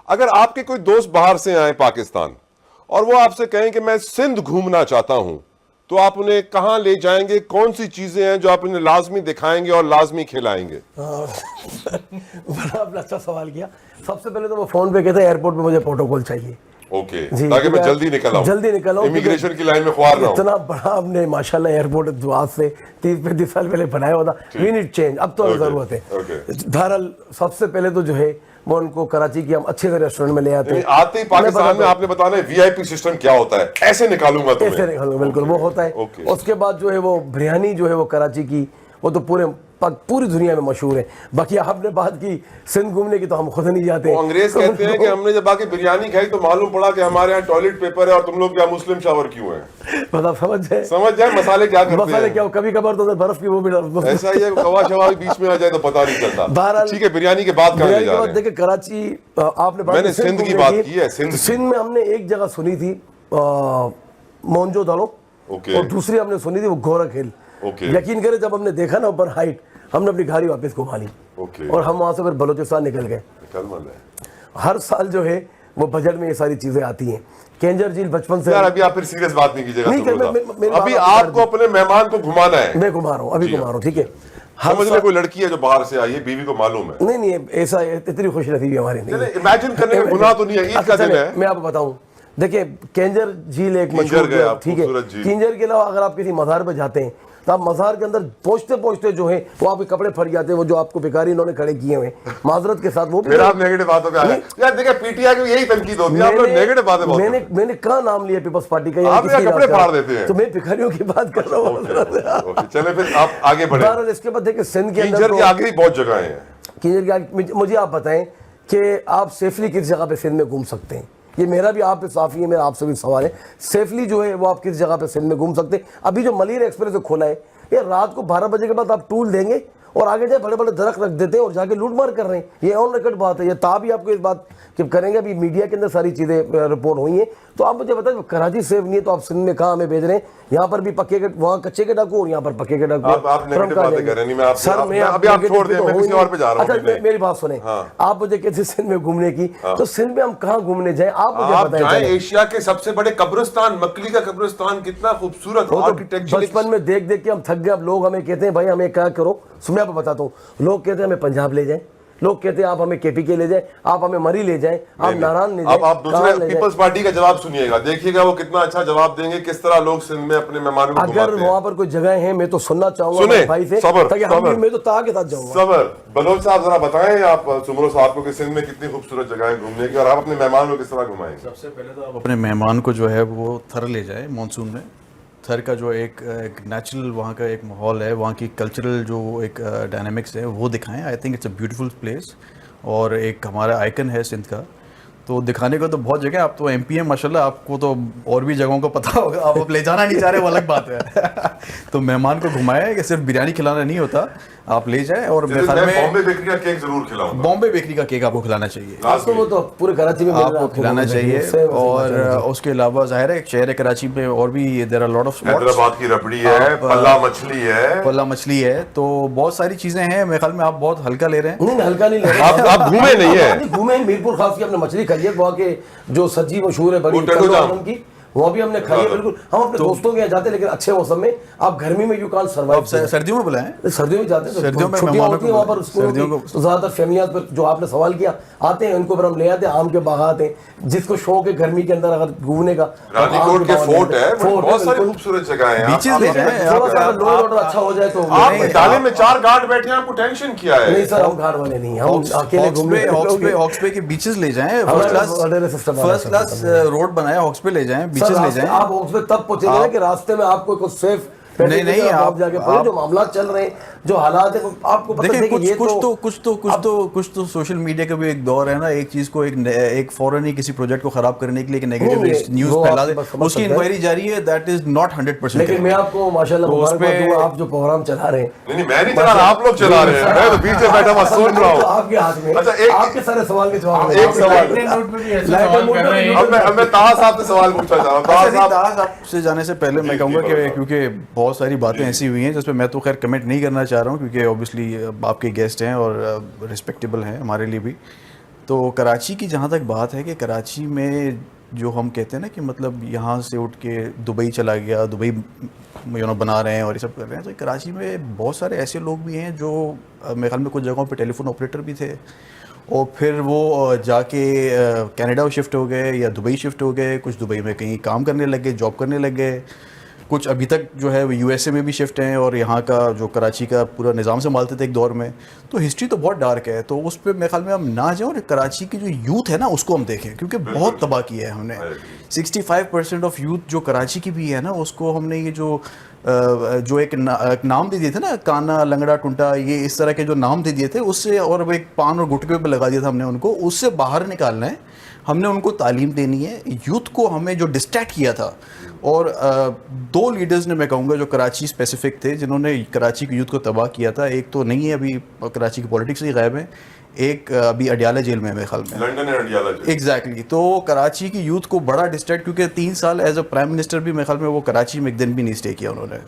अगर आपके कोई दोस्त बाहर से आए पाकिस्तान और वो आपसे कहें कि मैं सिंध घूमना चाहता हूं, तो आप उन्हें कहां ले जाएंगे? कौन सी चीजें हैं जो आप उन्हें लाजमी दिखाएंगे और लाजमी खिलाएंगे? बड़ा आपने अच्छा सवाल किया। सबसे पहले तो वो फोन पे कहते हैं एयरपोर्ट पे मुझे प्रोटोकॉल चाहिए। ओके, ताकि मैं जल्दी निकल आऊं, इमिग्रेशन की लाइन में ख्वार ना हूं। इतना बड़ा आपने माशाल्लाह एयरपोर्ट आज से 30-35 साल पहले बनाया हुआ था। वी नीड चेंज, अब तो जरूरत है। बहरहाल सबसे पहले तो जो है वो उनको कराची की हम अच्छे से रेस्टोरेंट में ले आते हैं। आते ही पाकिस्तान में आपने बताना है वीआईपी सिस्टम क्या होता है, ऐसे निकालूंगा तुम्हें, ऐसे निकालूंगा, बिल्कुल वो होता है। उसके बाद जो है वो बिरयानी जो है वो कराची की, वो तो पूरी दुनिया में मशहूर है। बाकी आपने बात की सिंध घूमने की, तो हम खुद नहीं जाते। अंग्रेज कहते हैं कि हमने जब आके बिरयानी खाई तो मालूम पड़ा कि हमारे यहाँ टॉयलेट पेपर है और तुम लोग क्या मुस्लिम शावर क्यों है। मतलब समझ जाए मसाले क्या करते हैं। मसाले क्या, कभी कभार तो बर्फ की वो भी ऐसा ही है, कवा शवा बीच में आ जाए तो पता नहीं चलता। ठीक है, बिरयानी के बाद कहाँ ले जा रहे हैं? देखिए कराची आपने मैंने सिंध की बात की है। सिंध में हमने एक जगह सुनी थी मोहनजो दारो, और दूसरी हमने सुनी थी वो गोरख हिल। यकीन करें जब हमने देखा ना ऊपर हाइट, हमने अपनी गाड़ी वापस घुमा ली और हम वहां से फिर बलोचिस्तान निकल गए। हर साल जो है वो बजट में ये सारी चीजें आती हैं। केंजर झील बचपन से यार, अभी आप फिर सीरियस बात नहीं कीजिएगा। अभी आपको अपने मेहमान को घुमाना है। मैं घुमा रहा हूँ, अभी घुमा रहा हूँ, ठीक है। समझ ले कोई लड़की है जो बाहर से आई है, बीवी को मालूम है। नहीं ऐसा इतनी खुश नसीबी हमारी नहीं। इमेजिन करने का गुनाह तो नहीं है, ईद का दिन है। मैं आपको बताऊं, देखिए केंजर झील एक मशहूर, ठीक है। केंजर के अलावा अगर आप किसी मज़ार पे जाते हैं तो आप मज़ार के अंदर पहुंचते जो है वो आपके कपड़े फट जाते हैं, वो जो आपको भिखारी इन्होंने खड़े किए हुए माजरत के साथ। वो फिर आप नेगेटिव बातों पे आ गए यार। देखिए पीटीआई की यही तनकीद होती है, आप लोग नेगेटिव बातें बहुत करते हैं। मैंने कहाँ नाम लिया पीपल्स पार्टी का? आप कपड़े फाड़ देते हैं। तो मैं भिखारियों की बात कर रहा हूँ। चले फिर आप आगे बढ़े। इसके बाद देखिए सिंध के अंदर आगे बहुत जगह है। किंजर मुझे आप बताएं कि आप सेफली किस जगह पे सिंध में घूम सकते हैं? ये मेरा भी आप पे साफी है, मेरा आपसे भी सवाल है। सेफली जो है वो आप किस जगह पे सिंध में घूम सकते हैं? अभी जो मलिर एक्सप्रेस खोला है, ये रात को 12 बजे के बाद आप टूल देंगे और आगे जाए बड़े बड़े दरख्त रख देते हैं और जाके लूट मार कर रहे हैं। ये ऑन रिकॉर्ड बात है। ये भी आपको इस बात कि करेंगे, अभी मीडिया के अंदर सारी चीज़ें रिपोर्ट हुई हैं। तो आप मुझे बताएं, कराची सेफ नहीं है तो आप सिंध में कहाँ हमें भेज रहे हैं? यहाँ पर भी पक्के के, वहाँ कच्चे के डाकू और यहाँ पर पक्के के डाकू। आप नेगेटिव बातें कर रहे हैं। सर मैं अभी आप छोड़ दें, मैं किसी और पे जा रहा हूं। अच्छा मेरी बात सुने। आप मुझे कहते सिंध में घूमने की, तो सिंध में हम कहाँ घूमने जाएं? आप मुझे बताएं। एशिया के सबसे बड़े कब्रिस्तान, मकली का कब्रिस्तान, कितना खूबसूरत आर्किटेक्चर। बचपन में देख देख के हम थक गए। अब लोग हमें कहते हैं भाई हमें क्या करो। मैं आपको बताता हूँ, लोग कहते हैं हमें पंजाब ले जाएं, लोग कहते हैं आप हमें केपीके ले जाएं, आप हमें मरी ले जाएं, आप नारायण ले जाएं। आप दूसरे पीपल्स पार्टी का जवाब सुनिएगा, देखिएगा वो कितना अच्छा जवाब देंगे, किस तरह लोग सिंध में अपने मेहमानों को घुमाते हैं। अगर वहाँ पर कोई जगह है मैं तो सुनना चाहूंगा भाई से, ताकि मैं तो ताकि साथ जाऊंगा। सबर बलोच साहब जरा बताएं आप सुमरो साहब को कि सिंध में कितनी खूबसूरत जगह है घूमने की और आप अपने मेहमान को किस तरह घुमाएंगे? सबसे पहले तो आप अपने मेहमान को जो है वो थर ले जाए। मानसून में थर का जो एक नेचुरल वहाँ का एक माहौल है, वहाँ की कल्चरल जो एक डायनामिक्स है वो दिखाएं। I think it's a beautiful place और एक हमारा आइकन है सिंध का, तो दिखाने को तो बहुत जगह। आप तो एमपी हैं माशाल्लाह, आपको तो और भी जगहों का पता होगा। आप ले जाना नहीं चाह रहे वो अलग बात है। तो मेहमान को घुमाए कि सिर्फ बिरयानी खिलाना नहीं होता, आप ले जाए। और बॉम्बे बेकरी का केक जरूर खिलाऊंगा। बॉम्बे बेकरी का केक आपको खिलाना चाहिए, वो तो पूरे कराची में आपको खिलाना चाहिए। और उसके अलावा जाहिर है शहर कराची में और भी there are lot of spots. Hyderabad की रबड़ी है, पल्ला मछली है, तो बहुत सारी चीजें हैं। मेरे ख्याल में आप बहुत हल्का ले रहे हैं। नहीं हल्का नहीं ले रहे, आप घूमे नहीं है। घूमे मीरपुर खास की आपने मछली खाई है, वहाँ के जो सब्जी मशहूर है बड़ी की, वो भी हमने खाई है। बिल्कुल हम अपने दोस्तों के यहाँ जाते हैं, लेकिन अच्छे मौसम में। आप गर्मी में यू कांट सर्वाइव। सर्दियों में बुलाएं, सर्दियों में जाते हैं, सर्दियों में छुट्टियां होती हैं वहाँ पर सर्दियों को। तो ज्यादातर फैमिलियां पर जो आपने सवाल किया आते हैं, उनको पर हम ले आते हैं। आम के बागात हैं, जिसको शौक है गर्मी के अंदर अगर घूमने का। रानीकोट के फोर्ट है, बहुत सारी खूबसूरत जगह है, बीचेस ले जाएं। थोड़ा सा लोड ऑर्डर अच्छा हो जाए तो। आप डाले में 4 गार्ड बैठे हैं, आपको टेंशन क्या है? नहीं सर, हम गार्ड वाले नहीं, हम अकेले घूमने। हॉक्स पे के बीचेस ले जाएं, फर्स्ट क्लास रोड बनाया, हॉक्स पे ले जाएं, बीचेस ले जाएं। आप उसमें तब पहुंचेंगे ना कि रास्ते में आपको कुछ सेफ नहीं आप जाके जो मामला चल रहे हैं, जो हालात है, आपको पता है कि ये कुछ तो सोशल मीडिया का भी एक दौर है ना। एक चीज को एक फौरन ही किसी प्रोजेक्ट को खराब करने के लिए एक नेगेटिव न्यूज फैला दे, उसकी इंक्वायरी जारी है। That is not 100%। लेकिन मैं आपको माशाल्लाह मुबारकबाद दूंगा, आप जो प्रोग्राम चला रहे हैं। नहीं मैं नहीं चला रहा, आप लोग चला रहे हैं, मैं तो बीच में बैठा हुआ सुन रहा हूं। आपके हाथ में। अच्छा, आपके सारे सवाल के जवाब। एक सवाल अब मैं ताहा साहब से सवाल पूछना चाह रहा हूं। ताहा साहब से जाने से पहले मैं कहूंगा कि क्योंकि बहुत सारी बातें ऐसी हुई हैं जिस पे मैं तो खैर कमेंट नहीं करना चाह रहा हूँ, क्योंकि ऑब्वियसली आपके गेस्ट हैं और रिस्पेक्टेबल हैं हमारे लिए भी। तो कराची की जहाँ तक बात है कि कराची में जो हम कहते हैं ना कि मतलब यहाँ से उठ के दुबई चला गया, दुबई बना रहे हैं और ये सब कर रहे हैं, तो कराची में बहुत सारे ऐसे लोग भी हैं जो मेरे ख्याल में कुछ जगहों पे टेलीफोन ऑपरेटर भी थे और फिर वो जाके कनाडा शिफ्ट हो गए या दुबई शिफ्ट हो गए, कुछ दुबई में कहीं काम करने लग गए, जॉब करने लग गए, कुछ अभी तक जो है वो यूएसए में भी शिफ्ट हैं और यहाँ का जो कराची का पूरा निज़ाम संभालते थे एक दौर में। तो हिस्ट्री तो बहुत डार्क है, तो उस पर मेरे ख्याल में हम ना जाएं और कराची की जो यूथ है ना उसको हम देखें, क्योंकि बहुत तबाह किया है हमने। 65% ऑफ यूथ जो कराची की भी है ना, उसको हमने ये जो एक नाम दे दिए थे ना, काना, लंगड़ा, टुंटा, ये इस तरह के जो नाम दे दिए थे उससे, और वो एक पान और गुटके पे लगा दिया था हमने उनको, उससे बाहर निकालना है हमने, उनको तालीम देनी है। यूथ को हमें जो डिस्ट्रैक्ट किया था, और दो लीडर्स ने मैं कहूँगा जो कराची स्पेसिफिक थे जिन्होंने कराची की यूथ को तबाह किया था, एक तो नहीं है अभी कराची की पॉलिटिक्स से गायब है, एक अभी अडियाला जेल में है मेरे ख्याल में, लंदन है अडियाला जेल। एग्जैक्टली। तो कराची की यूथ को बड़ा डिस्ट्रैक्ट, क्योंकि 3 साल एज अ प्राइम मिनिस्टर भी मेरे ख्याल में वो कराची में एक दिन भी नहीं स्टे किया उन्होंने।